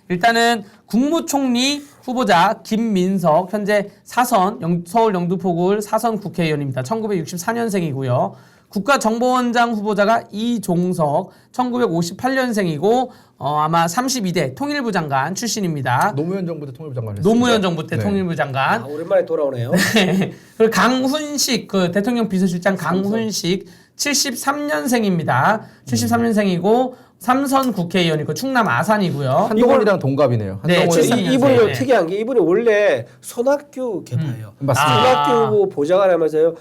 일단은 국무총리 후보자 김민석 현재 사선 서울 영등포구 사선 국회의원입니다. 1964년생이고요. 국가정보원장 후보자가 이종석 1958년생이고 아마 32대 통일부 장관 출신입니다. 노무현 정부 때 통일부 장관 했습니다. 노무현 정부 때 통일부 장관. 오랜만에 돌아오네요. 네. 그리고 강훈식 그 대통령 비서실장 강훈식 73년생입니다. 73년생이고 삼선 국회의원이고 충남 아산이고요. 한동훈이랑 동갑이네요. 네, 한동훈이 이분이 네. 특이한 게 이분이 원래 손학규 계파예요. 맞습니다. 손학규 후보 보좌관 하면서요.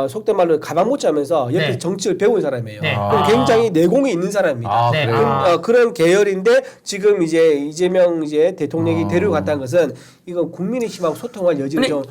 속된 말로 가방 못 짜면서 옆에 네. 정치를 배운 사람이에요. 네. 그럼 굉장히 내공이 있는 사람입니다. 네. 그래요? 그런 계열인데 지금 이제 이재명 대통령이 데려갔다는 것은 이건 국민의힘하고 소통할 여지를 좀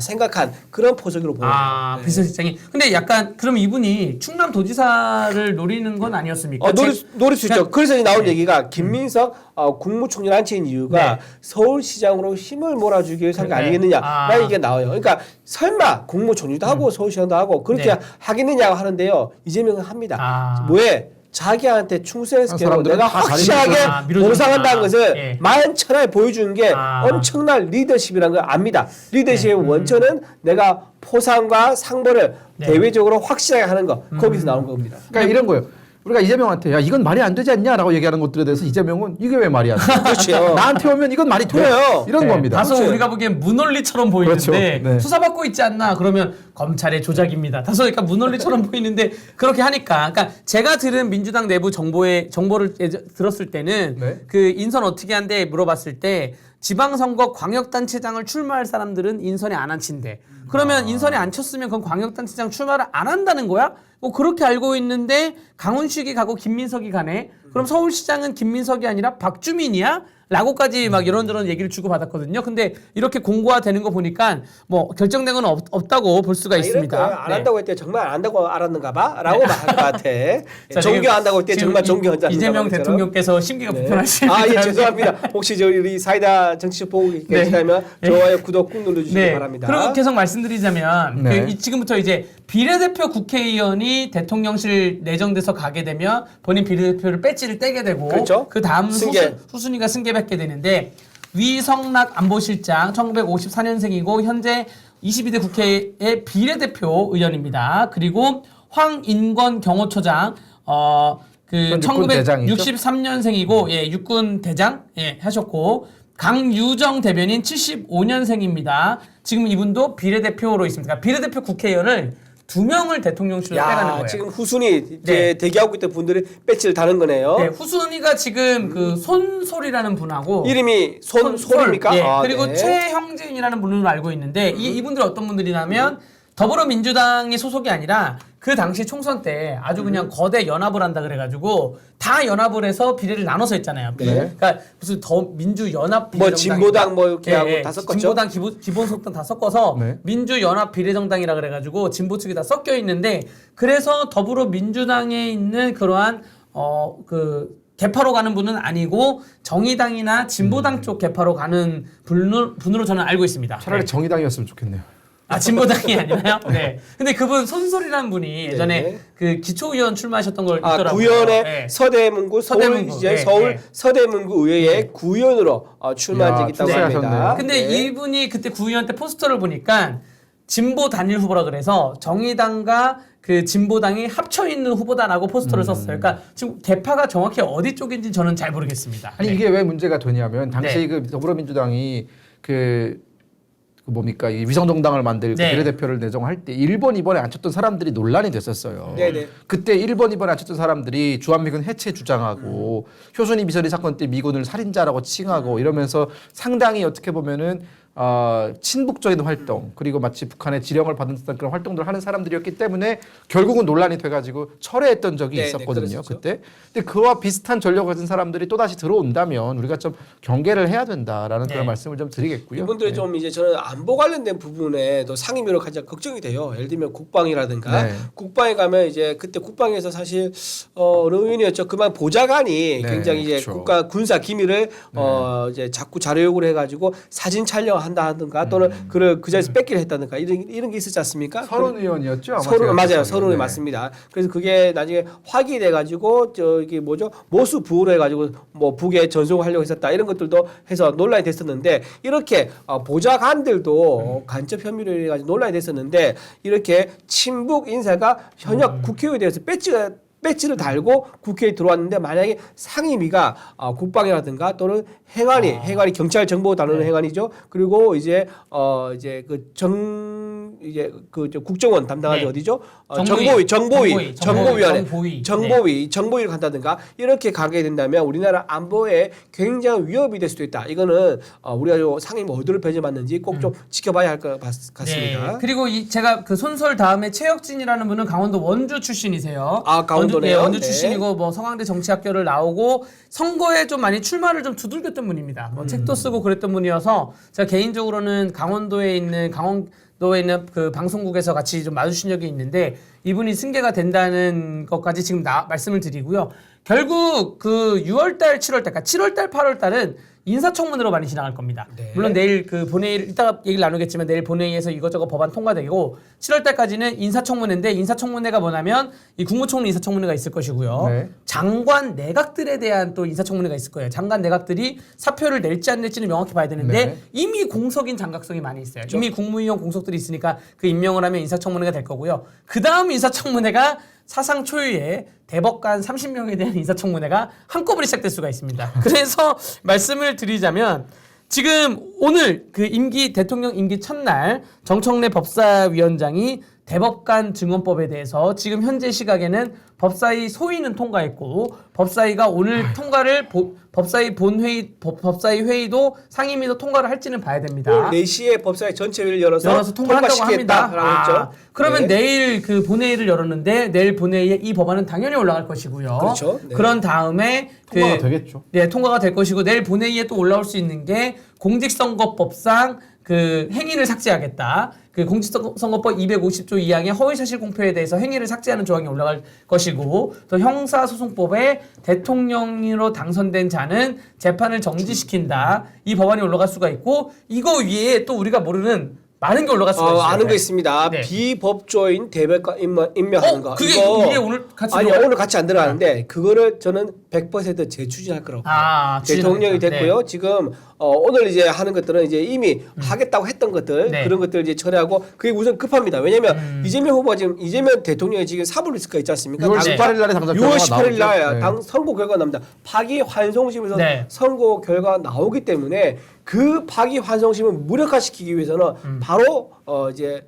생각한 그런 포석으로 보여요. 네. 비서실장이. 근데 약간 그럼 이분이 충남 도지사를 노리는 건 아니었습니까? 노릴 수 있죠. 그래서 이제 나온 네. 얘기가 김민석 국무총리를 앉힌 이유가 네. 서울시장으로 힘을 몰아주기 위해서 한 게 네. 아니겠느냐라는 얘기가 나와요. 그러니까 설마 국무총리도 하고 서울시장도 하고 그렇게 네. 하겠느냐고 하는데요. 이재명은 합니다. 왜? 자기한테 충성해서 사람들은 내가 다 확실하게 밀어주니까. 보상한다는 것을 예. 만천하에 보여주는 게 엄청난 리더십이라는 걸 압니다. 리더십의 원천은 내가 포상과 상벌을 대외적으로 확실하게 하는 거 거기서 나온 겁니다. 그러니까 이런 거예요. 우리가 이재명한테 야 이건 말이 안 되지 않냐라고 얘기하는 것들에 대해서 이재명은 이게 왜 말이 안 돼? 그렇죠. 나한테 오면 이건 말이 돼. 그래요. 이런 겁니다. 다소 그렇죠. 우리가 보기엔 문원리처럼 보이는데 그렇죠. 네. 수사받고 있지 않나 그러면 검찰의 조작입니다. 다소 그러니까 문원리처럼 보이는데 그렇게 하니까 그러니까 제가 들은 민주당 내부 정보를 들었을 때는 네. 그 인선 어떻게 한대 물어봤을 때 지방선거 광역단체장을 출마할 사람들은 인선에 안 앉힌대. 그러면 인선에 안 쳤으면 그건 광역단체장 출마를 안 한다는 거야? 뭐 그렇게 알고 있는데 강훈식이 가고 김민석이 가네. 그럼 서울시장은 김민석이 아니라 박주민이야? 라고까지 막 이런저런 얘기를 주고받았거든요. 근데 이렇게 공고화되는 거 보니까 뭐 결정된 건 없다고 볼 수가 있습니다. 안 한다고 할 때 정말 안 한다고 알았는가 봐? 라고 말할 것 같아. 자, 존경한다고 할 때 지금 정말 존경하지 않는가 이재명 봐, 대통령께서 심기가 불편하시니까. 예, 죄송합니다. 혹시 우리 사이다 정치쇼 보고 계시다면 좋아요, 구독 꾹 눌러주시기 바랍니다. 그리고 계속 말씀드리자면 네. 지금부터 이제 비례대표 국회의원이 대통령실 내정돼서 가게 되면 본인 비례대표를 배지를 떼게 되고 그렇죠. 그 다음 승계. 후순위가 승계받게 되는데 위성락 안보실장 1954년생이고 현재 22대 국회의 비례대표 의원입니다. 그리고 황인권 경호처장 그 육군 대장이죠? 1963년생이고 육군 대장 하셨고 강유정 대변인 75년생입니다. 지금 이분도 비례대표로 있습니다. 그러니까 비례대표 국회의원을 2명을 대통령실로 빼가는 거예요. 지금 후순위 이제 대기하고 있던 분들이 배지를 다는 거네요. 네, 후순위가 지금 그 손솔이라는 분하고 이름이 손입니까? 예, 그리고 네. 최형진이라는 분으로 알고 있는데 이분들은 어떤 분들이냐면 더불어민주당의 소속이 아니라 그 당시 총선 때 아주 그냥 거대 연합을 한다 그래가지고 다 연합을 해서 비례를 나눠서 했잖아요. 그러니까 무슨 더 민주연합 뭐 비례정당 진보당 뭐 이렇게 하고 다 섞었죠. 진보당 기본소득당 다 섞어서 네. 민주연합 비례정당이라 그래가지고 진보 측이 다 섞여 있는데 그래서 더불어민주당에 있는 그러한 그 개파로 가는 분은 아니고 정의당이나 진보당 쪽 개파로 가는 분으로 저는 알고 있습니다. 차라리 네. 정의당이었으면 좋겠네요. 진보당이 아니나요? 네. 근데 그분 손솔이라는 분이 예전에 그 기초의원 출마하셨던 걸 있더라고요. 구연의 네. 서대문구 서대문구. 이제 네, 서울 네. 서대문구 의회의 구의원으로 출마한 적이 있다고 출세하셨네요. 합니다. 근데 네. 이분이 그때 구의원 때 포스터를 보니까 진보 단일 후보라 그래서 정의당과 그 진보당이 합쳐 있는 후보다라고 포스터를 썼어요. 그러니까 지금 개파가 정확히 어디 쪽인지 저는 잘 모르겠습니다. 아니 네. 이게 왜 문제가 되냐면 당시 네. 그 더불어민주당이 그 뭡니까 이 위성정당을 만들고 네. 비례대표를 내정할 때 1번, 2번에 앉혔던 사람들이 논란이 됐었어요. 네네. 그때 1번, 2번에 앉혔던 사람들이 주한미군 해체 주장하고 효순이 미설이 사건 때 미군을 살인자라고 칭하고 이러면서 상당히 어떻게 보면은 친북적인 활동 그리고 마치 북한의 지령을 받은 듯한 그런 활동들을 하는 사람들이었기 때문에 결국은 논란이 돼가지고 철회했던 적이 네네, 있었거든요. 그랬었죠. 그때. 근데 그와 비슷한 전력을 가진 사람들이 또 다시 들어온다면 우리가 좀 경계를 해야 된다라는 그런 말씀을 좀 드리겠고요. 이분들이 좀 이제 저는 안보 관련된 부분에도 상임위로 가장 걱정이 돼요. 예를 들면 국방이라든가 네. 국방에 가면 이제 그때 국방에서 사실 어느 의원이었죠. 그만 보좌관이 네, 굉장히 이제 그렇죠. 국가 군사 기밀을 이제 자꾸 자료 요구를 해가지고 사진 촬영하는 한다든가 또는 그 자리에서 뺏기를 했다든가 이런 게 있었지 않습니까? 서른 의원이었죠. 아마 서른 제가 맞아요. 기억하기에. 서른이 네. 맞습니다. 그래서 그게 나중에 확인이 돼가지고 저기 뭐죠 모수 부호로 해가지고 뭐 북에 전송을 하려고 했었다 이런 것들도 해서 논란이 됐었는데 이렇게 보좌관들도 간첩 혐의로 해가지고 논란이 됐었는데 이렇게 친북 인사가 현역 국회의원에 대해서 배지를 달고 국회에 들어왔는데 만약에 상임위가 국방이라든가 또는 행안위 경찰 정보 다루는 행안위죠. 그리고 이제 국정원 담당하지 네. 어디죠? 정보위를 간다든가 이렇게 가게 된다면 우리나라 안보에 굉장히 위협이 될 수도 있다. 이거는 우리가 상임위 어디를 배제받는지 꼭 좀 지켜봐야 할 것 같습니다. 네. 그리고 제가 그 손설 다음에 최혁진이라는 분은 강원도 원주 출신이세요. 강원도네요. 원주 네. 출신이고 뭐 성황대 정치학교를 나오고 선거에 좀 많이 출마를 좀 두들겼던 분입니다. 뭐 책도 쓰고 그랬던 분이어서 제가 개인적으로는 강원도에 있는 그 방송국에서 같이 좀 마주친 적이 있는데 이분이 승계가 된다는 것까지 지금 말씀을 드리고요. 결국 그 6월달, 7월달, 7월달, 8월달은 인사청문회로 많이 지나갈 겁니다. 네. 물론 내일 그 본회의 이따가 얘기를 나누겠지만 내일 본회의에서 이것저것 법안 통과되고 7월달까지는 인사청문회인데 인사청문회가 뭐냐면 이 국무총리 인사청문회가 있을 것이고요. 네. 장관 내각들에 대한 또 인사청문회가 있을 거예요. 장관 내각들이 사표를 낼지 안 낼지는 명확히 봐야 되는데 네. 이미 공석인 장각성이 많이 있어요. 이미 국무위원 공석들이 있으니까 그 임명을 하면 인사청문회가 될 거고요. 그 다음 인사청문회가 사상 초유의 대법관 30명에 대한 인사청문회가 한꺼번에 시작될 수가 있습니다. 그래서 말씀을 드리자면 지금 오늘 그 대통령 임기 첫날 정청래 법사위원장이 대법관 증언법에 대해서 지금 현재 시각에는 법사위 소위는 통과했고 법사위가 오늘 통과를 법사위 회의도 상임위도 통과를 할지는 봐야 됩니다. 오늘 4시에 법사위 전체 회의를 열어서 통과한다고 합니다. 했죠. 그러면 네. 내일 그 본회의를 열었는데 내일 본회의에 이 법안은 당연히 올라갈 것이고요. 그렇죠. 네. 그런 다음에 통과가 되겠죠. 네, 통과가 될 것이고 내일 본회의에 또 올라올 수 있는 게 공직선거법상 그 행위를 삭제하겠다. 그 공직선거법 250조 2항의 허위사실 공표에 대해서 행위를 삭제하는 조항이 올라갈 것이고 또 형사소송법에 대통령으로 당선된 자는 재판을 정지시킨다. 이 법안이 올라갈 수가 있고 이거 위에 또 우리가 모르는 많은 게 올라갈 수가 있어요. 아는 거 있습니다. 네. 비법조인 대법관 임명하는 거. 그게 이거 위에 오늘 같이 아니 들어가요? 오늘 같이 안 들어가는데 그거를 저는 100% 재추진할 거라고 봐요. 대통령이 추진하겠다. 됐고요. 지금 오늘 이제 하는 것들은 이제 이미 하겠다고 했던 것들 네. 그런 것들 이제 처리하고 그게 우선 급합니다. 왜냐하면 이재명 후보가 지금 이재명 대통령이 지금 사법 리스크가 있지 않습니까? 6월 18일 날에 당장 6월 결과가 18일 날 나오죠. 네. 당 선고 결과가 납니다. 파기환송심에서 네. 선고 결과가 나오기 때문에 그 파기환송심을 무력화시키기 위해서는 바로 이제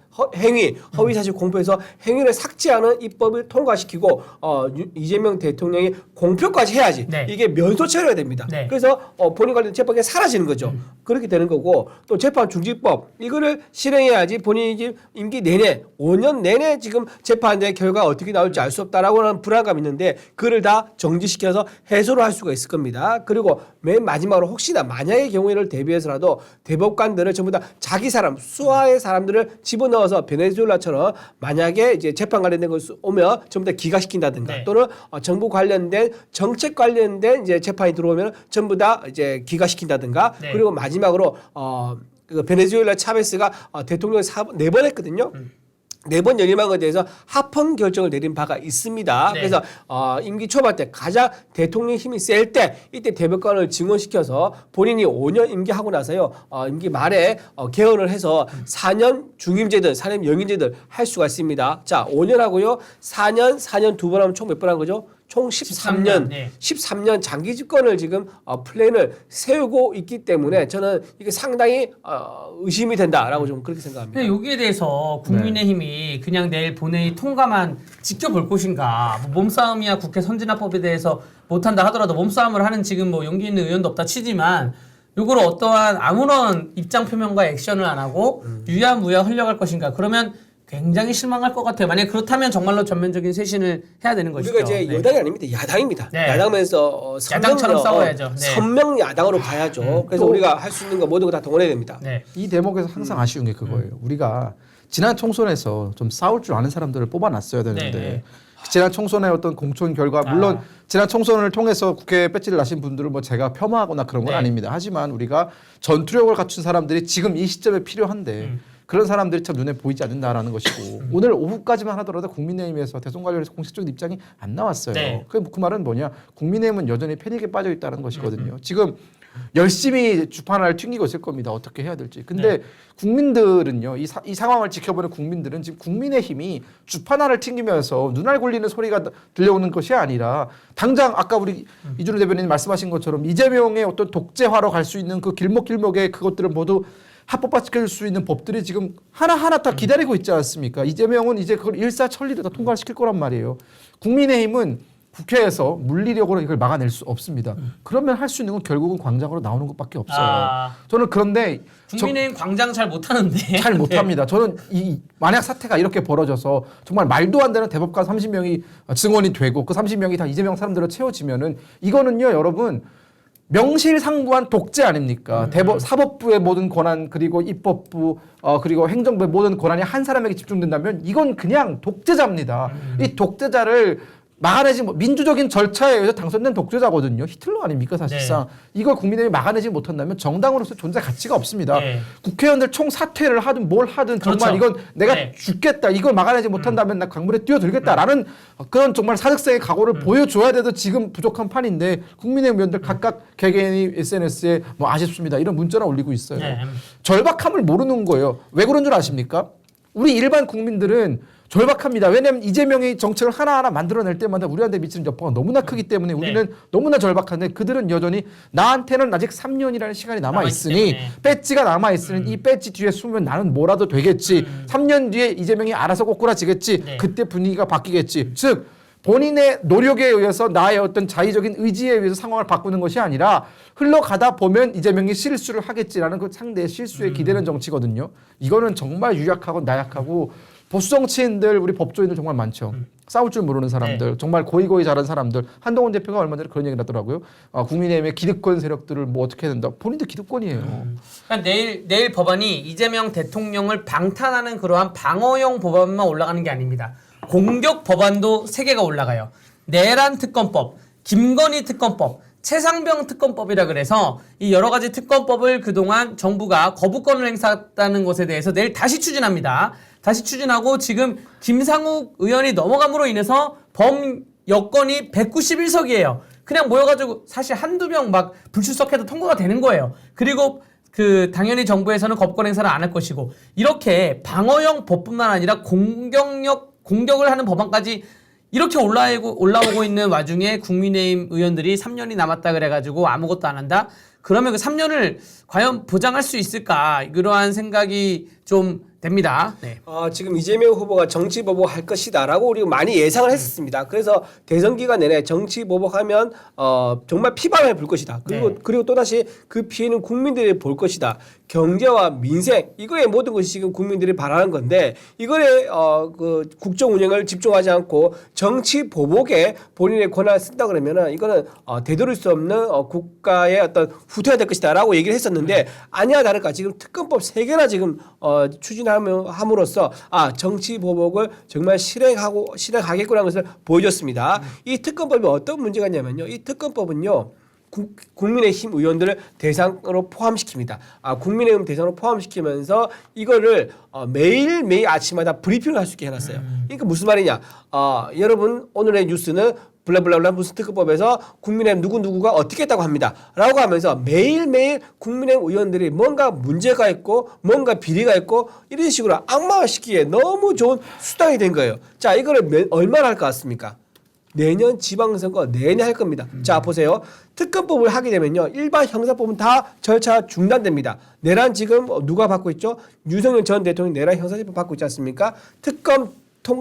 허위사실 공표에서 행위를 삭제하는 입법을 통과시키고 이재명 대통령이 공표까지 해야지 네. 이게 면소 처리가 됩니다. 네. 그래서 본인 관련 재판이 사라지는 거죠. 그렇게 되는 거고 또 재판 중지법 이거를 실행해야지 본인이 임기 내내 5년 내내 지금 재판의 결과가 어떻게 나올지 알 수 없다라고 하는 불안감이 있는데 그를 다 정지시켜서 해소를 할 수가 있을 겁니다. 그리고 맨 마지막으로 혹시나 만약의 경우를 대비해서라도 대법관들을 전부 다 자기 사람 수하의 사람들을 집어넣어서 베네수엘라처럼 만약에 이제 재판 관련된 것 오면 전부 다 기각시킨다든가 네. 또는 정부 관련된 정책 관련된 이제 재판이 들어오면 전부 다 이제 기각시킨다든가 네. 그리고 마지막으로 그 베네수엘라 차베스가 대통령 4번 했거든요. 4번 연임한 것에 대해서 합헌 결정을 내린 바가 있습니다. 네. 그래서 임기 초반 때 가장 대통령 힘이 셀 때 이때 대법관을 증원시켜서 본인이 5년 임기하고 나서요 임기 말에 개헌을 해서 4년 중임제든 4년 영임제든 할 수가 있습니다. 자 5년 하고요 4년 두 번 하면 총 몇 번 한 거죠? 총 13년, 네. 13년 장기 집권을 지금 플랜을 세우고 있기 때문에 저는 이게 상당히 의심이 된다라고 좀 그렇게 생각합니다. 근데 여기에 대해서 국민의힘이 그냥 내일 본회의 통과만 지켜볼 것인가? 뭐 몸싸움이야 국회 선진화법에 대해서 못한다 하더라도 몸싸움을 하는 지금 뭐 용기 있는 의원도 없다 치지만 요걸 어떠한 아무런 입장 표명과 액션을 안 하고 유야무야 흘려갈 것인가? 그러면 굉장히 실망할 것 같아요. 만약 그렇다면 정말로 전면적인 쇄신을 해야 되는 것이죠. 우리가 이제 네. 여당이 아닙니다. 야당입니다. 네. 야당에서 야당처럼 싸워야죠. 네. 선명 야당으로 가야죠. 그래서 우리가 할 수 있는 거 모든 거 다 동원해야 됩니다. 네. 이 대목에서 항상 아쉬운 게 그거예요. 우리가 지난 총선에서 좀 싸울 줄 아는 사람들을 뽑아놨어야 되는데 네. 지난 총선의 어떤 공천 결과 물론 지난 총선을 통해서 국회 배지를 나신 분들을 뭐 제가 폄하하거나 그런 건 네. 아닙니다. 하지만 우리가 전투력을 갖춘 사람들이 지금 이 시점에 필요한데 그런 사람들이 참 눈에 보이지 않는다라는 것이고 오늘 오후까지만 하더라도 국민의힘에서 대선 관련해서 공식적인 입장이 안 나왔어요. 네. 그 말은 뭐냐? 국민의힘은 여전히 패닉에 빠져 있다는 것이거든요. 지금 열심히 주판을 튕기고 있을 겁니다. 어떻게 해야 될지. 근데 국민들은요, 이 상황을 지켜보는 국민들은 지금 국민의힘이 주판을 튕기면서 눈알 굴리는 소리가 들려오는 것이 아니라 당장 아까 우리 이준호 대변인 말씀하신 것처럼 이재명의 어떤 독재화로 갈 수 있는 그 길목길목의 그것들을 모두 합법화시킬 수 있는 법들이 지금 하나하나 다 기다리고 있지 않습니까? 이재명은 이제 그걸 일사천리로 다 통과시킬 거란 말이에요. 국민의힘은 국회에서 물리력으로 이걸 막아낼 수 없습니다. 그러면 할 수 있는 건 결국은 광장으로 나오는 것밖에 없어요. 저는 그런데 국민의힘 광장 잘 못하는데. 잘 못합니다. 저는 만약 사태가 이렇게 벌어져서 정말 말도 안 되는 대법관 30명이 증언이 되고 그 30명이 다 이재명 사람들로 채워지면은 이거는요, 여러분 명실상부한 독재 아닙니까? 사법부의 모든 권한 그리고 입법부 그리고 행정부의 모든 권한이 한 사람에게 집중된다면 이건 그냥 독재자입니다. 이 독재자를 막아내지 민주적인 절차에 의해서 당선된 독재자거든요. 히틀러 아닙니까 사실상. 이걸 국민의힘이 막아내지 못한다면 정당으로서 존재 가치가 없습니다. 국회의원들 총사퇴를 하든 뭘 하든 정말 이건 내가 죽겠다. 이걸 막아내지 못한다면 나 강물에 뛰어들겠다라는 그런 정말 사직서의 각오를 보여줘야 돼도 지금 부족한 판인데 국민의힘 의원들 각각 개개인이 SNS에 뭐 아쉽습니다. 이런 문자를 올리고 있어요. 절박함을 모르는 거예요. 왜 그런 줄 아십니까? 우리 일반 국민들은 절박합니다. 왜냐하면 이재명이 정책을 하나하나 만들어낼 때마다 우리한테 미치는 여파가 너무나 크기 때문에 우리는 너무나 절박한데 그들은 여전히 나한테는 아직 3년이라는 시간이 남아있으니 배지가 남아있으니 이 배지 뒤에 숨으면 나는 뭐라도 되겠지. 3년 뒤에 이재명이 알아서 꼬꾸라지겠지. 그때 분위기가 바뀌겠지. 즉 본인의 노력에 의해서 나의 어떤 자의적인 의지에 의해서 상황을 바꾸는 것이 아니라 흘러가다 보면 이재명이 실수를 하겠지라는 그 상대의 실수에 기대는 정치거든요. 이거는 정말 유약하고 나약하고 보수 정치인들, 우리 법조인들 정말 많죠. 싸울 줄 모르는 사람들, 정말 고이고이 잘한 사람들. 한동훈 대표가 얼마 전에 그런 얘기를 하더라고요. 국민의힘의 기득권 세력들을 뭐 어떻게 해야 된다. 본인도 기득권이에요. 그러니까 내일 법안이 이재명 대통령을 방탄하는 그러한 방어용 법안만 올라가는 게 아닙니다. 공격 법안도 3개가 올라가요. 내란 특검법, 김건희 특검법, 최상병 특검법이라 그래서 이 여러 가지 특검법을 그동안 정부가 거부권을 행사했다는 것에 대해서 내일 다시 추진합니다. 다시 추진하고 지금 김상욱 의원이 넘어감으로 인해서 여건이 191석이에요. 그냥 모여가지고 사실 한두 명 막 불출석해도 통과가 되는 거예요. 그리고 당연히 정부에서는 거부권 행사를 안 할 것이고 이렇게 방어형 법뿐만 아니라 공격을 하는 법안까지 이렇게 올라오고 있는 와중에 국민의힘 의원들이 3년이 남았다 그래가지고 아무것도 안 한다? 그러면 그 3년을 과연 보장할 수 있을까? 그러한 생각이 좀 됩니다. 네. 지금 이재명 후보가 정치 보복할 것이다라고 우리가 많이 예상을 했었습니다. 그래서 대선 기간 내내 정치 보복하면 정말 피바람이 불 것이다. 그리고 또다시 그 피해는 국민들이 볼 것이다. 경제와 민생 이거에 모든 것이 지금 국민들이 바라는 건데 이거에 그 국정 운영을 집중하지 않고 정치 보복에 본인의 권한을 쓴다 그러면은 이거는 되돌릴 수 없는 국가의 어떤 후퇴가 될 것이다라고 얘기를 했었는데 아니야 다를까 지금 특검법 3개나 지금 추진함으로써 정치 보복을 정말 실행하겠구나 것을 보여줬습니다. 이 특검법이 어떤 문제가 있냐면요. 이 특검법은요. 국민의힘 의원들을 대상으로 포함시킵니다. 국민의힘 대상으로 포함시키면서 이거를 매일매일 아침마다 브리핑을 할 수 있게 해놨어요. 그러니까 무슨 말이냐. 여러분 오늘의 뉴스는 블라블라블라 무슨 특검법에서 국민의힘 누구누구가 어떻게 했다고 합니다. 라고 하면서 매일매일 국민의힘 의원들이 뭔가 문제가 있고 뭔가 비리가 있고 이런 식으로 악마화시키기에 너무 좋은 수단이 된 거예요. 자, 이거를 얼마나 할 것 같습니까? 내년 지방선거 내내 할 겁니다. 자, 보세요. 특검법을 하게 되면요. 일반 형사법은 다 절차 중단됩니다. 내란 지금 누가 받고 있죠? 윤석열 전 대통령이 내란 형사재판 받고 있지 않습니까?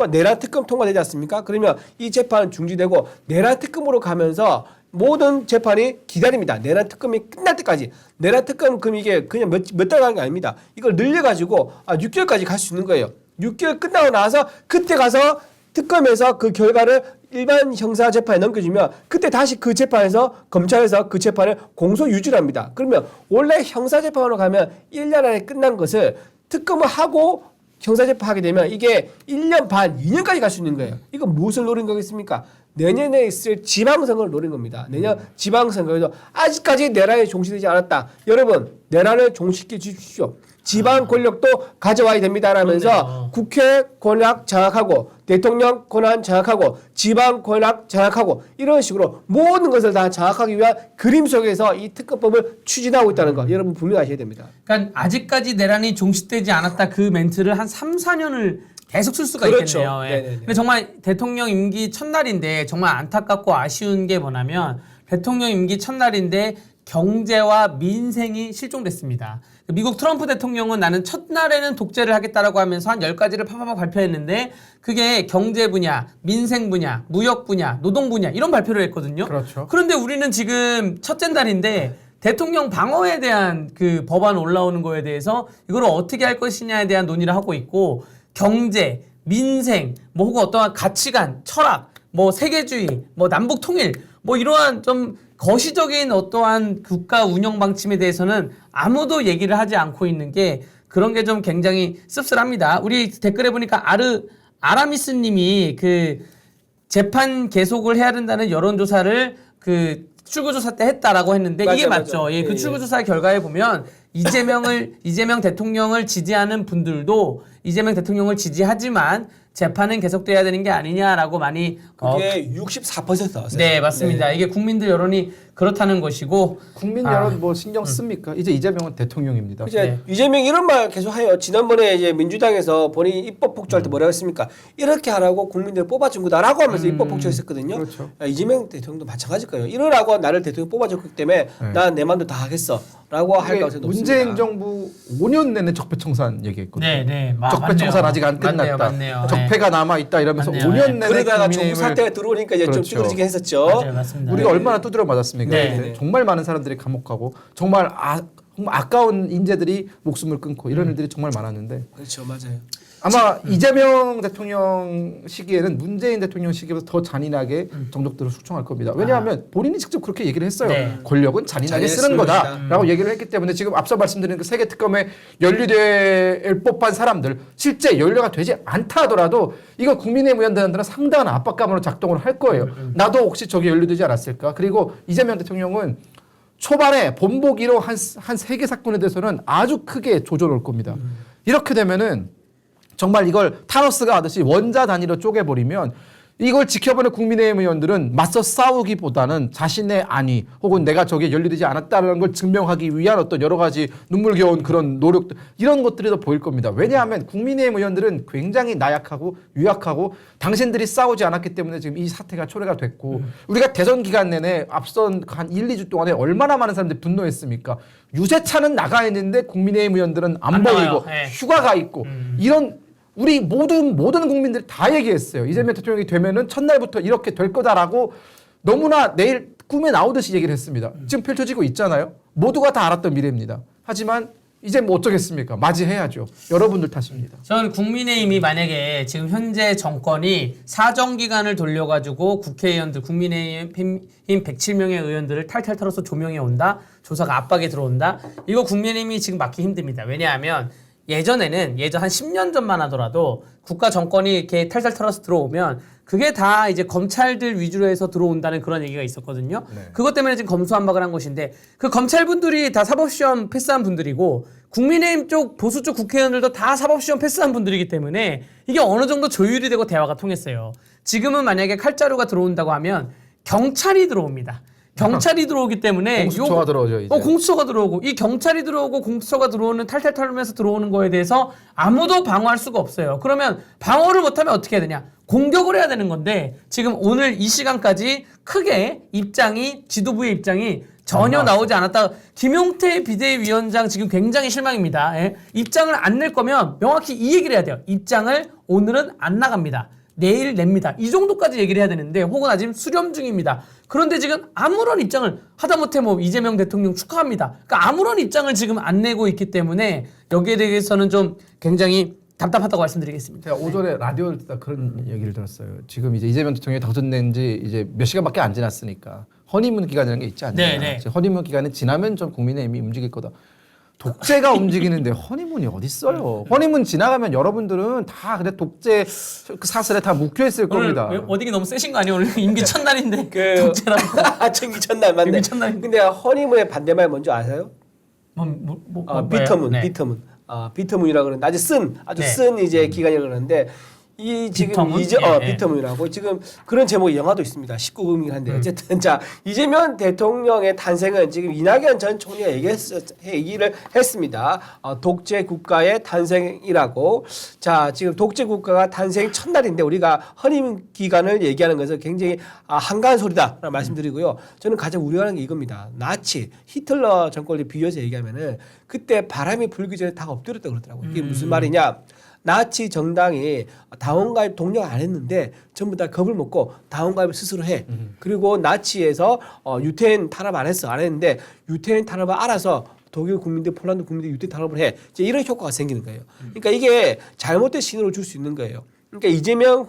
내란 특검 통과되지 않습니까? 그러면 이 재판은 중지되고 내란 특검으로 가면서 모든 재판이 기다립니다. 내란 특검이 끝날 때까지. 내란 특검 이게 그냥 몇 달 가는 게 아닙니다. 이걸 늘려가지고 6개월까지 갈 수 있는 거예요. 6개월 끝나고 나서 그때 가서 특검에서 그 결과를 일반 형사 재판에 넘겨주면 그때 다시 그 재판에서 검찰에서 그 재판을 공소 유지를 합니다. 그러면 원래 형사 재판으로 가면 1년 안에 끝난 것을 특검을 하고 형사재판하게 되면 이게 1년 반, 2년까지 갈 수 있는 거예요. 이거 무엇을 노린 거겠습니까? 내년에 있을 지방선거를 노린 겁니다. 내년 지방선거에서 아직까지 내란이 종식되지 않았다. 여러분, 내란을 종식시켜 주십시오. 지방 권력도 가져와야 됩니다라면서 그러네요. 국회 권력 장악하고 대통령 권한 장악하고 지방 권력 장악하고 이런 식으로 모든 것을 다 장악하기 위한 그림 속에서 이 특검법을 추진하고 있다는 거 여러분 분명히 아셔야 됩니다. 그러니까 아직까지 내란이 종식되지 않았다 그 멘트를 한 3, 4년을 계속 쓸 수가 그렇죠. 있겠네요. 예. 네네네. 근데 정말 대통령 임기 첫날인데 정말 안타깝고 아쉬운 게 뭐냐면 대통령 임기 첫날인데 경제와 민생이 실종됐습니다. 미국 트럼프 대통령은 나는 첫날에는 독재를 하겠다라고 하면서 한 10가지를 팍팍 발표했는데 그게 경제 분야, 민생 분야, 무역 분야, 노동 분야 이런 발표를 했거든요. 그렇죠. 그런데 우리는 지금 첫째 날인데 대통령 방어에 대한 그 법안 올라오는 거에 대해서 이걸 어떻게 할 것이냐에 대한 논의를 하고 있고 경제, 민생, 뭐 혹은 어떠한 가치관, 철학, 뭐 세계주의, 뭐 남북 통일, 뭐 이러한 좀 거시적인 어떠한 국가 운영 방침에 대해서는 아무도 얘기를 하지 않고 있는 게 그런 게 좀 굉장히 씁쓸합니다. 우리 댓글에 보니까 아라미스 님이 그 재판 계속을 해야 된다는 여론조사를 그 출구조사 때 했다라고 했는데 이게 맞죠. 맞아. 예, 그 예, 출구조사 결과에 보면 이재명 대통령을 지지하는 분들도 이재명 대통령을 지지하지만 재판은 계속돼야 되는 게 아니냐라고 많이 그게 64% 나왔어요. 네, 맞습니다. 이게 국민들 여론이 그렇다는 것이고 국민 여론 뭐 신경 씁니까? 이제 이재명은 대통령입니다. 이제 네. 이재명이 이런 말 계속 해요. 지난번에 이제 민주당에서 본인이 입법 폭주할 때 뭐라고 했습니까? 이렇게 하라고 국민들 뽑아준 거다라고 하면서 입법 폭주했었거든요. 그렇죠. 야, 이재명 대통령도 마찬가지일 거예요. 이러라고 나를 대통령 뽑아줬기 때문에 난 내 마음대로 다 하겠어라고 할 가능성이 높습니다. 문재인 정부 5년 내내 적폐청산 얘기했거든요. 네, 네. 적폐청산 아직 안 끝났다. 맞네요. 적폐가 남아 있다 이러면서 맞네요. 5년 내내 그러다가 국민의힘을 종북 사태가 들어오니까 이제 좀 그렇죠. 찌그러지게 했었죠. 맞아요, 맞습니다. 우리가 얼마나 두드려 맞았습니까? 네. 그때? 정말 많은 사람들이 감옥가고 정말 정말 아까운 인재들이 목숨을 끊고 이런 일들이 정말 많았는데 그렇죠, 맞아요. 아마 이재명 대통령 시기에는 문재인 대통령 시기보다 더 잔인하게 정적들을 숙청할 겁니다. 왜냐하면 본인이 직접 그렇게 얘기를 했어요. 네. 권력은 잔인하게 잔인하게 쓰는 쓰는 거다라고 얘기를 했기 때문에 지금 앞서 말씀드린 그 세계 특검에 연루될 법한 사람들 실제 연루가 되지 않다 하더라도 이거 국민의힘 의원들한테는 상당한 압박감으로 작동을 할 거예요. 나도 혹시 저기 연루되지 않았을까? 그리고 이재명 대통령은 초반에 본보기 1호 한 3개 사건에 대해서는 아주 크게 조져놓을 겁니다. 이렇게 되면은 정말 이걸 타노스가 하듯이 원자 단위로 쪼개버리면 이걸 지켜보는 국민의힘 의원들은 맞서 싸우기보다는 자신의 안위 혹은 내가 저기에 연루되지 않았다는 걸 증명하기 위한 어떤 여러 가지 눈물겨운 그런 노력들 이런 것들이 더 보일 겁니다. 왜냐하면 국민의힘 의원들은 굉장히 나약하고 유약하고 당신들이 싸우지 않았기 때문에 지금 이 사태가 초래가 됐고 우리가 대선 기간 내내 앞선 한 1, 2주 동안에 얼마나 많은 사람들이 분노했습니까? 유세차는 나가 있는데 국민의힘 의원들은 안 안 보이고 나와요. 네. 휴가가 있고 이런 우리 모든 국민들이 다 얘기했어요. 이재명 대통령이 되면은 첫날부터 이렇게 될 거다라고 너무나 내일 꿈에 나오듯이 얘기를 했습니다. 지금 펼쳐지고 있잖아요. 모두가 다 알았던 미래입니다. 하지만 이제 뭐 어쩌겠습니까? 맞이해야죠. 여러분들 탓입니다. 저는 국민의힘이 만약에 지금 현재 정권이 사정기간을 돌려가지고 국회의원들 국민의힘 107명의 의원들을 탈탈 털어서 조명해 온다. 조사가 압박에 들어온다. 이거 국민의힘이 지금 막기 힘듭니다. 왜냐하면 예전에는 한 10년 전만 하더라도 국가 정권이 이렇게 탈탈 털어서 들어오면 그게 다 이제 검찰들 위주로 해서 들어온다는 그런 얘기가 있었거든요. 그것 때문에 지금 검수완박을 한 것인데 그 검찰분들이 다 사법시험 패스한 분들이고 국민의힘 쪽 보수 쪽 국회의원들도 다 사법시험 패스한 분들이기 때문에 이게 어느 정도 조율이 되고 대화가 통했어요. 지금은 만약에 칼자루가 들어온다고 하면 경찰이 들어옵니다. 경찰이 들어오기 때문에 공수처가 들어오죠. 이제. 공수처가 들어오고 이 경찰이 들어오고 공수처가 들어오는 탈탈 털면서 들어오는 거에 대해서 아무도 방어할 수가 없어요. 그러면 방어를 못하면 어떻게 해야 되냐? 공격을 해야 되는 건데 지금 오늘 이 시간까지 크게 지도부의 입장이 전혀 나오지 않았다. 김용태 비대위원장 지금 굉장히 실망입니다. 예? 입장을 안 낼 거면 명확히 이 얘기를 해야 돼요. 입장을 오늘은 안 나갑니다. 내일 냅니다. 이 정도까지 얘기를 해야 되는데 혹은 아직 수렴 중입니다. 그런데 지금 아무런 입장을 하다못해 뭐 이재명 대통령 축하합니다. 그러니까 아무런 입장을 지금 안 내고 있기 때문에 여기에 대해서는 좀 굉장히 답답하다고 말씀드리겠습니다. 제가 오전에 라디오를 듣다 그런 얘기를 들었어요. 지금 이제 이재명 대통령이 당선된 지 이제 몇 시간밖에 안 지났으니까 허니문 기간이라는 게 있지 않느냐. 네. 허니문 기간이 지나면 좀 국민의힘이 움직일 거다. 독재가 움직이는데 허니문이 어디 있어요? 허니문 지나가면 여러분들은 다 그래 독재 그 사슬에 다 묵혀 있을 오늘 겁니다. 왜 어디기 너무 세신 거 아니에요? 오늘 임기 첫날인데 그- 독재라고. 전기 첫날 맞네. 임기 첫날. 근데 허니문의 반대말 뭔지 아세요? 비터문, 네. 비터문. 비터문이라고 그러는데 아주 네. 쓴 이제 기간이라고 그러는데 이 지금 비터문? 예. 비터문이라고 지금 그런 제목의 영화도 있습니다. 19금이긴 한데 어쨌든 자 이재명 대통령의 탄생은 지금 이낙연 전 총리가 얘기를 했습니다. 독재 국가의 탄생이라고. 자 지금 독재 국가가 탄생 첫날인데 우리가 허니문 기간을 얘기하는 것은 굉장히 한가한 소리다라는 말씀드리고요. 저는 가장 우려하는 게 이겁니다. 나치 히틀러 정권을 비교해서 얘기하면은 그때 바람이 불기 전에 다 엎드렸다고 그러더라고요. 이게 무슨 말이냐? 나치 정당이 당원가입 독려 안 했는데 전부 다 겁을 먹고 당원가입을 스스로 해. 그리고 나치에서 유태인 탄압 안 했는데 유태인 탄압을 알아서 독일 국민들, 폴란드 국민들 유태인 탄압을 해. 이제 이런 효과가 생기는 거예요. 그러니까 이게 잘못된 신호를 줄 수 있는 거예요. 그러니까 이재명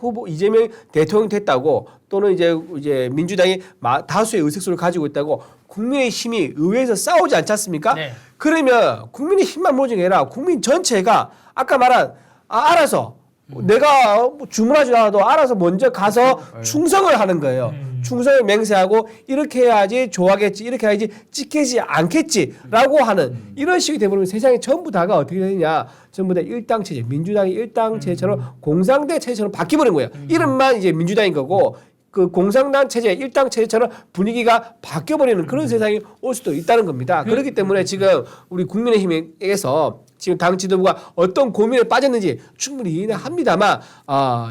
대통령 됐다고 또는 이제 민주당이 다수의 의석수를 가지고 있다고 국민의힘이 의회에서 싸우지 않지 않습니까? 네. 그러면 국민의힘만 모집이 아니라 국민 전체가 아까 말한 알아서 내가 주문하지 않아도 알아서 먼저 가서 충성을 하는 거예요. 충성을 맹세하고 이렇게 해야지 좋아하겠지, 이렇게 해야지 찍히지 않겠지라고 하는 이런 식이 되버리면 세상에 전부 다가 어떻게 되느냐, 전부 다 일당 체제, 민주당이 일당 체제처럼 공산당 체제처럼 바뀌어버린 거예요. 이름만 이제 민주당인 거고. 그 공산당 체제, 일당 체제처럼 분위기가 바뀌어버리는 그런 세상이 올 수도 있다는 겁니다. 그렇기 때문에 지금 우리 국민의힘에서 지금 당 지도부가 어떤 고민에 빠졌는지 충분히 이해는 합니다만,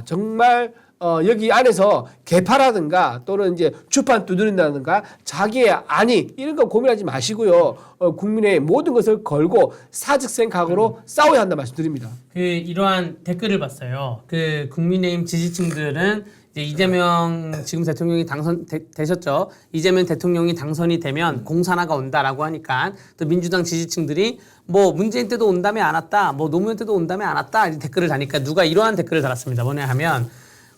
정말 여기 안에서 개파라든가 또는 이제 주판 두드린다든가 자기의 아니 이런 거 고민하지 마시고요. 국민의 모든 것을 걸고 사직생각으로 싸워야 한다 말씀드립니다. 그 이러한 댓글을 봤어요. 그 국민의힘 지지층들은 이제 이재명 지금 대통령이 되셨죠. 이재명 대통령이 당선이 되면 공산화가 온다라고 하니까 또 민주당 지지층들이 뭐 문재인 때도 온다며 안 왔다, 뭐 노무현 때도 온다며 안 왔다 이 댓글을 다니까 누가 이러한 댓글을 달았습니다. 뭐냐 하면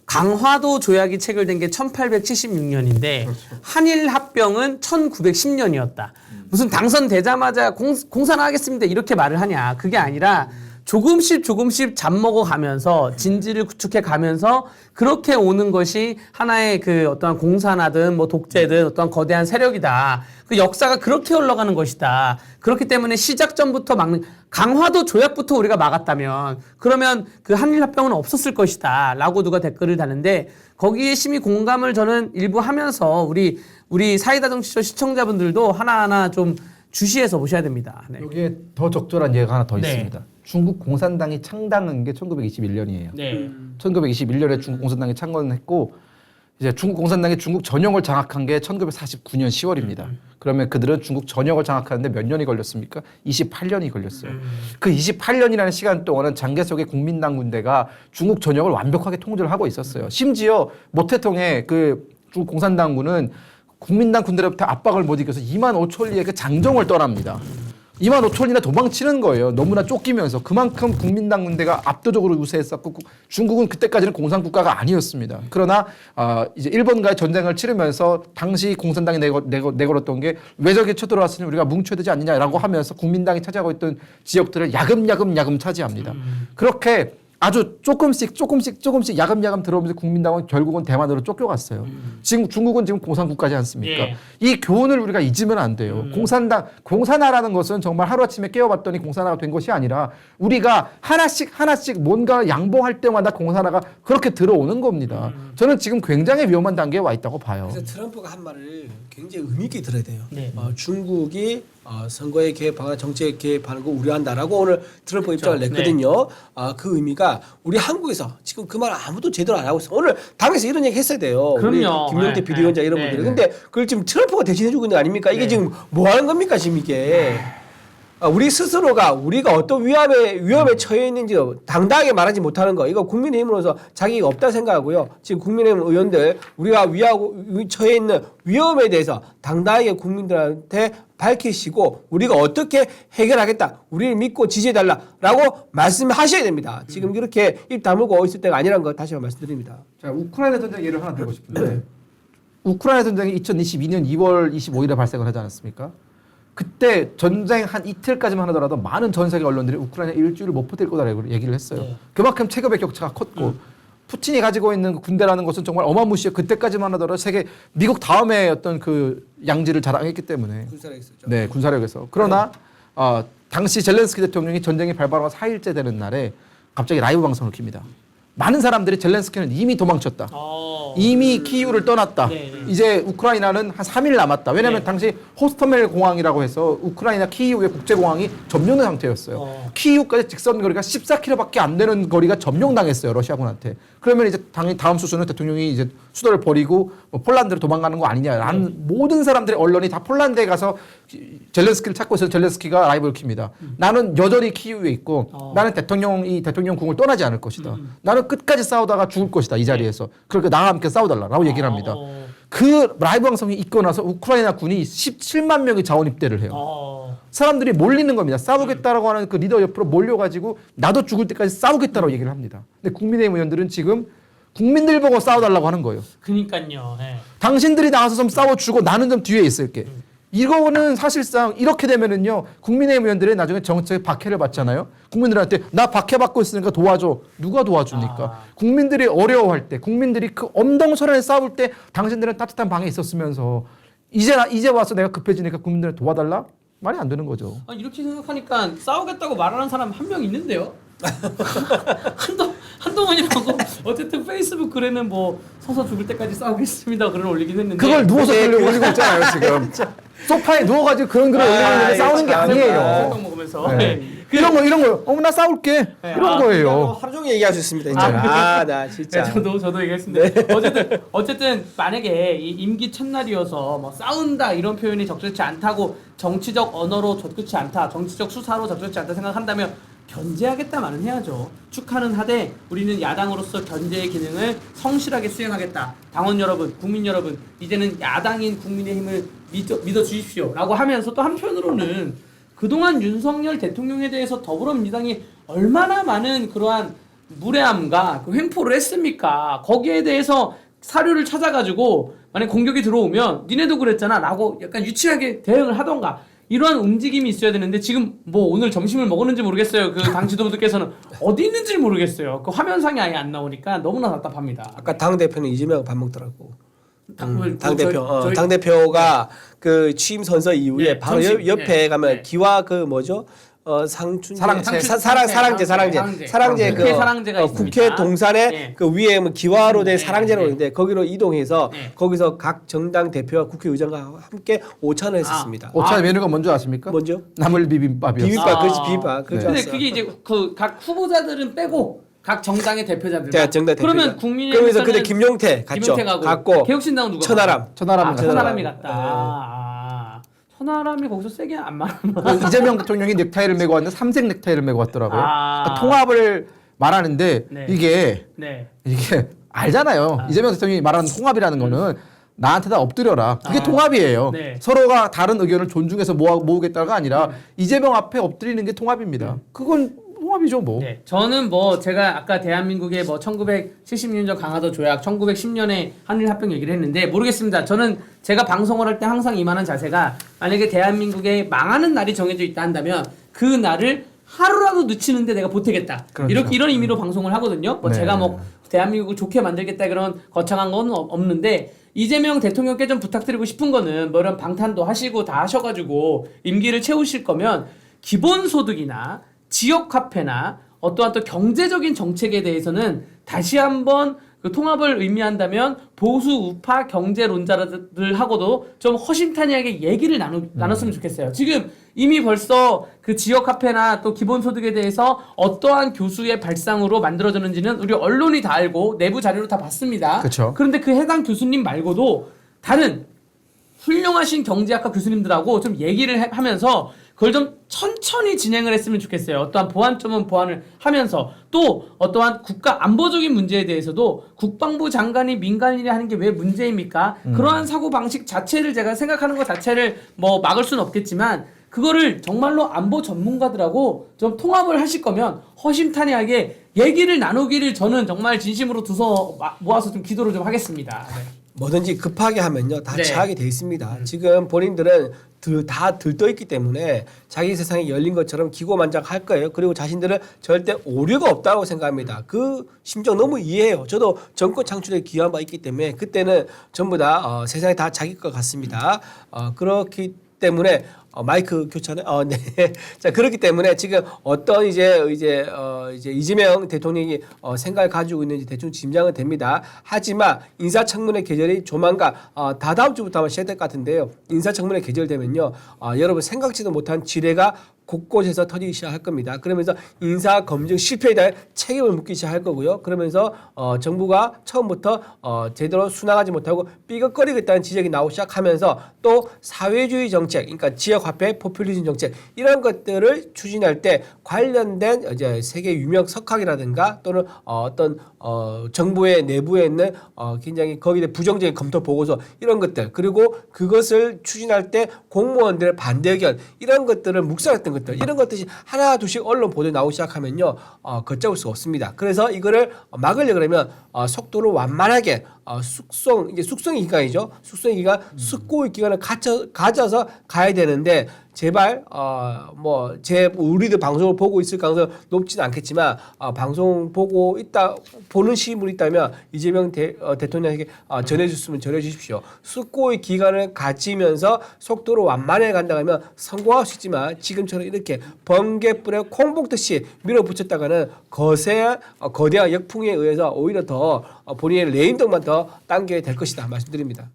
강화도 조약이 체결된 게 1876년인데 한일 합병은 1910년이었다. 무슨 당선되자마자 공산화하겠습니다 이렇게 말을 하냐. 그게 아니라 조금씩 잡먹어 가면서 진지를 구축해 가면서 그렇게 오는 것이 하나의 그 어떤 공산화든 뭐 독재든 어떤 거대한 세력이다. 그 역사가 그렇게 흘러가는 것이다. 그렇기 때문에 시작점부터 막는 강화도 조약부터 우리가 막았다면 그러면 그 한일합병은 없었을 것이다. 라고 누가 댓글을 다는데 거기에 심히 공감을 저는 일부 하면서 우리 사이다 정치쇼 시청자분들도 하나하나 좀 주시해서 보셔야 됩니다. 네. 여기에 더 적절한 예가 하나 더 네. 있습니다. 중국 공산당이 창당한 게 1921년이에요. 네. 1921년에 중국 공산당이 창건했고 이제 중국 공산당이 중국 전역을 장악한 게 1949년 10월입니다. 그러면 그들은 중국 전역을 장악하는데 몇 년이 걸렸습니까? 28년이 걸렸어요. 그 28년이라는 시간 동안은 장개석의 국민당 군대가 중국 전역을 완벽하게 통제를 하고 있었어요. 심지어 모태통의 그 중국 공산당군은 국민당 군대로부터 압박을 못 이겨서 2만 5천리의 그 장정을 떠납니다. 2만 5천리나 도망치는 거예요. 너무나 쫓기면서. 그만큼 국민당 군대가 압도적으로 우세했었고 중국은 그때까지는 공산국가가 아니었습니다. 그러나 이제 일본과의 전쟁을 치르면서 당시 공산당이 내걸었던 게 왜 저기 쳐들어왔으니 우리가 뭉쳐야 되지 않느냐라고 하면서 국민당이 차지하고 있던 지역들을 야금야금 차지합니다. 그렇게 아주 조금씩 야금야금 들어오면서 국민당은 결국은 대만으로 쫓겨갔어요. 지금 중국은 지금 공산국가지 않습니까? 예. 이 교훈을 우리가 잊으면 안 돼요. 공산화라는 것은 정말 하루아침에 깨어봤더니 공산화가 된 것이 아니라 우리가 하나씩 뭔가 양보할 때마다 공산화가 그렇게 들어오는 겁니다. 저는 지금 굉장히 위험한 단계에 와 있다고 봐요. 그래서 트럼프가 한 말을 굉장히 의미 있게 들어야 돼요. 네. 중국이 선거에 개입하거나 정치에 개입하는 거 우려한다라고 오늘 트럼프 입장을 그렇죠. 냈거든요. 그그 의미가 우리 한국에서 지금 그 말 아무도 제대로 안 하고 있어. 오늘 당에서 이런 얘기 했어야 돼요. 그럼요. 우리 김용태 네, 비대위원장 이런 네, 분들이. 네. 근데 그걸 지금 트럼프가 대신해주고 있는 거 아닙니까? 이게 네. 지금 뭐 하는 겁니까 지금 이게? 우리 스스로가 우리가 어떤 위험에 처해 있는지 당당하게 말하지 못하는 거, 이거 국민의힘으로서 자기가 없다 생각하고요. 지금 국민의힘 의원들 우리가 처해 있는 위험에 대해서 당당하게 국민들한테 밝히시고 우리가 어떻게 해결하겠다, 우리를 믿고 지지해달라라고 말씀하셔야 됩니다. 지금 이렇게 입 다물고 있을 때가 아니라는 거 다시 한번 말씀드립니다. 자, 우크라이나 전쟁 예를 하나 들고 싶은데 우크라이나 전쟁이 2022년 2월 25일에 발생을 하지 않았습니까? 그때 전쟁 한 이틀까지만 하더라도 많은 전 세계 언론들이 우크라이나 일주일을 못 버틸 거다라고 얘기를 했어요. 네. 그만큼 체급의 격차가 컸고 푸틴이 가지고 있는 그 군대라는 것은 정말 어마무시해. 그때까지만 하더라도 세계 미국 다음에 어떤 그 양지를 자랑했기 때문에 군사력 있었죠. 네, 군사력에서. 그러나 당시 젤렌스키 대통령이 전쟁이 발발하고 4일째 되는 날에 갑자기 라이브 방송을 킵니다. 많은 사람들이 젤렌스키는 이미 도망쳤다. 이미 키이우를 떠났다. 네, 네. 이제 우크라이나는 한 3일 남았다. 왜냐하면 네. 당시 호스터멜 공항이라고 해서 우크라이나 키이우의 국제공항이 점령된 상태였어요. 키이우까지 직선 거리가 14km밖에 안 되는 거리가 점령당했어요. 러시아군한테. 그러면 이제 당연히 다음 수순은 대통령이 이제 수도를 버리고 뭐 폴란드로 도망가는 거 아니냐라는 모든 사람들의 언론이 다 폴란드에 가서 젤렌스키를 찾고 있어서 젤렌스키가 라이브를 킵니다. 나는 여전히 키이우에 있고 나는 대통령궁을 떠나지 않을 것이다. 나는 끝까지 싸우다가 죽을 것이다. 이 자리에서. 그러니까 나와 함께 싸워달라고 얘기를 합니다. 그 라이브 방송이 있고 나서 우크라이나 군이 17만 명의 자원 입대를 해요. 사람들이 몰리는 겁니다. 싸우겠다라고 하는 그 리더 옆으로 몰려가지고 나도 죽을 때까지 싸우겠다라고 얘기를 합니다. 근데 국민의힘 의원들은 지금 국민들 보고 싸워달라고 하는 거예요. 그니까요. 예. 당신들이 나가서 좀 싸워주고 나는 좀 뒤에 있을게. 이거는 사실상 이렇게 되면은요 국민의힘 의원들이 나중에 정책에 박해를 받잖아요. 국민들한테 나 박해받고 있으니까 도와줘. 누가 도와줍니까? 국민들이 어려워할 때, 국민들이 그 엄동설에 싸울 때 당신들은 따뜻한 방에 있었으면서 이제 와서 내가 급해지니까 국민들을 도와달라? 말이 안 되는 거죠. 이렇게 생각하니까 싸우겠다고 말하는 사람 한 명 있는데요. 한동훈이라고 어쨌든 페이스북 글에는 뭐 서서 죽을 때까지 싸우겠습니다. 글을 올리긴 했는데 그걸 누워서 글을 올리고 있잖아요 지금. 소파에 누워가지고 그런 글을 올리는데 싸우는 게 아니에요. 떡 먹으면서 네. 이런 거 어머 나 싸울게 이런 거예요. 하루 종일 얘기할 수 있습니다. 진짜. 나 진짜. 네, 저도 얘기했습니다. 어쨌든 만약에 이 임기 첫날이어서 뭐 싸운다 이런 표현이 적절치 않다고 정치적 언어로 적절치 않다, 정치적 수사로 적절치 않다 생각한다면 견제하겠다만은 해야죠. 축하는 하되 우리는 야당으로서 견제의 기능을 성실하게 수행하겠다. 당원 여러분, 국민 여러분, 이제는 야당인 국민의힘을 믿어 주십시오라고 하면서 또 한편으로는 그동안 윤석열 대통령에 대해서 더불어민주당이 얼마나 많은 그러한 무례함과 그 횡포를 했습니까? 거기에 대해서 사료를 찾아가지고 만약 공격이 들어오면 니네도 그랬잖아 라고 약간 유치하게 대응을 하던가 이러한 움직임이 있어야 되는데 지금 뭐 오늘 점심을 먹었는지 모르겠어요. 그 당 지도부들께서는 어디 있는지 모르겠어요. 그 화면상이 아예 안 나오니까 너무나 답답합니다. 아까 당 대표는 이재명 밥 먹더라고. 당 대표 당 대표가 그 취임 선서 이후에 예, 바로 점심, 옆에 예, 가면 예. 기와 그 뭐죠? 사랑제 사랑제. 그 국회 사랑제가 국회 있습니다. 동산에 예. 그 위에 뭐 기와로 된 예, 사랑제로 예. 있는데 거기로 이동해서 예. 거기서 각 정당 대표와 국회의장과 함께 오찬을 했었습니다. 오차 메뉴가 뭔지 아십니까? 뭔죠? 나물 비빔밥이었어요. 비빔밥, 그렇지 비빔밥. 그렇죠. 근데 그게 이제 그 각 후보자들은 빼고 각 정당의 대표자들. 정당 대표가. 그러면 국민의힘에서는 그러면서 근데 김용태 갔죠. 갔고 개혁신당은 누가? 천하람. 천하람이 네. 갔다. 천하람이 거기서 세게 안 말하나? 이재명 대통령이 넥타이를 메고 왔는데 삼색 넥타이를 메고 왔더라고요. 아. 그러니까 통합을 말하는데 네. 이게 네. 알잖아요. 이재명 대통령이 말하는 통합이라는 거는 나한테다 엎드려라. 그게 통합이에요. 네. 서로가 다른 의견을 존중해서 모으겠다가 아니라 이재명 앞에 엎드리는 게 통합입니다. 그건 통합이죠, 뭐. 네, 저는 뭐 제가 아까 대한민국의 뭐 1976년 강화도 조약, 1910년에 한일 합병 얘기를 했는데 모르겠습니다. 저는 제가 방송을 할 때 항상 임하는 자세가 만약에 대한민국에 망하는 날이 정해져 있다 한다면 그 날을 하루라도 늦추는데 내가 보태겠다. 그렇죠. 이런 의미로 방송을 하거든요. 뭐 네. 제가 뭐 대한민국을 좋게 만들겠다 그런 거창한 건 없는데 이재명 대통령께 좀 부탁드리고 싶은 거는 뭐 이런 방탄도 하시고 다 하셔가지고 임기를 채우실 거면 기본소득이나 지역화폐나 어떠한 또 경제적인 정책에 대해서는 다시 한번 그 통합을 의미한다면 보수 우파 경제론자들하고도 좀 허심탄회하게 얘기를 나눴으면 좋겠어요. 지금 이미 벌써 그 지역화폐나 또 기본소득에 대해서 어떠한 교수의 발상으로 만들어졌는지는 우리 언론이 다 알고 내부 자료로 다 봤습니다. 그쵸. 그런데 그 해당 교수님 말고도 다른 훌륭하신 경제학과 교수님들하고 좀 얘기를 하면서 그걸 좀 천천히 진행을 했으면 좋겠어요. 어떠한 보완점은 보완을 하면서 또 어떠한 국가 안보적인 문제에 대해서도 국방부 장관이 민간인이 하는 게 왜 문제입니까? 그러한 사고방식 자체를 제가 생각하는 것 자체를 뭐 막을 수는 없겠지만 그거를 정말로 안보 전문가들하고 좀 통합을 하실 거면 허심탄회하게 얘기를 나누기를 저는 정말 진심으로 두서 모아서 좀 기도를 좀 하겠습니다. 네. 뭐든지 급하게 하면요 다 네. 제하게 돼 있습니다. 지금 본인들은 다 들떠 있기 때문에 자기 세상이 열린 것처럼 기고만장할 거예요. 그리고 자신들은 절대 오류가 없다고 생각합니다. 그 심정 너무 이해해요. 저도 정권 창출에 기여한 바 있기 때문에 그때는 전부 다 세상이 다 자기 것 같습니다. 그렇기 때문에 마이크 교차는 네. 자 그렇기 때문에 지금 어떤 이제 이재명 대통령이 생각을 가지고 있는지 대충 짐작은 됩니다. 하지만 인사청문회 계절이 조만간 다다음 주부터 아마 시작될 것 같은데요. 인사청문회 계절되면요, 여러분 생각지도 못한 지뢰가 곳곳에서 터지기 시작할 겁니다. 그러면서 인사 검증 실패에 대한 책임을 묻기 시작할 거고요. 그러면서 정부가 처음부터 제대로 순항하지 못하고 삐걱거리고 있다는 지적이 나오기 시작하면서 또 사회주의 정책, 그러니까 지역 화폐 포퓰리즘 정책 이런 것들을 추진할 때 관련된 이제 세계 유명 석학이라든가 또는 어떤 정부의 내부에 있는 굉장히 거기에 대해 부정적인 검토 보고서 이런 것들 그리고 그것을 추진할 때 공무원들의 반대 의견 이런 것들을 묵살했던 것들 이런 것들이 하나 둘씩 언론 보도에 나오기 시작하면요 걷잡을 수가 없습니다. 그래서 이거를 막으려 그러면 속도를 완만하게 숙성의 기간이죠. 숙성의 기간, 숙고의 기간을 가져서 가야 되는데 제발 우리도 방송을 보고 있을 가능성이 높지는 않겠지만 방송 보고 보는 시민이 있다면 이재명 대통령에게 전해줬으면 전해주십시오. 숙고의 기간을 가지면서 속도를 완만해 간다 하면 성공할 수 있지만 지금처럼 이렇게 번개불에 콩 볶듯이 밀어붙였다가는 거대한 역풍에 의해서 오히려 더 본인의 레임덕만 더 당겨야 될 것이다 말씀드립니다.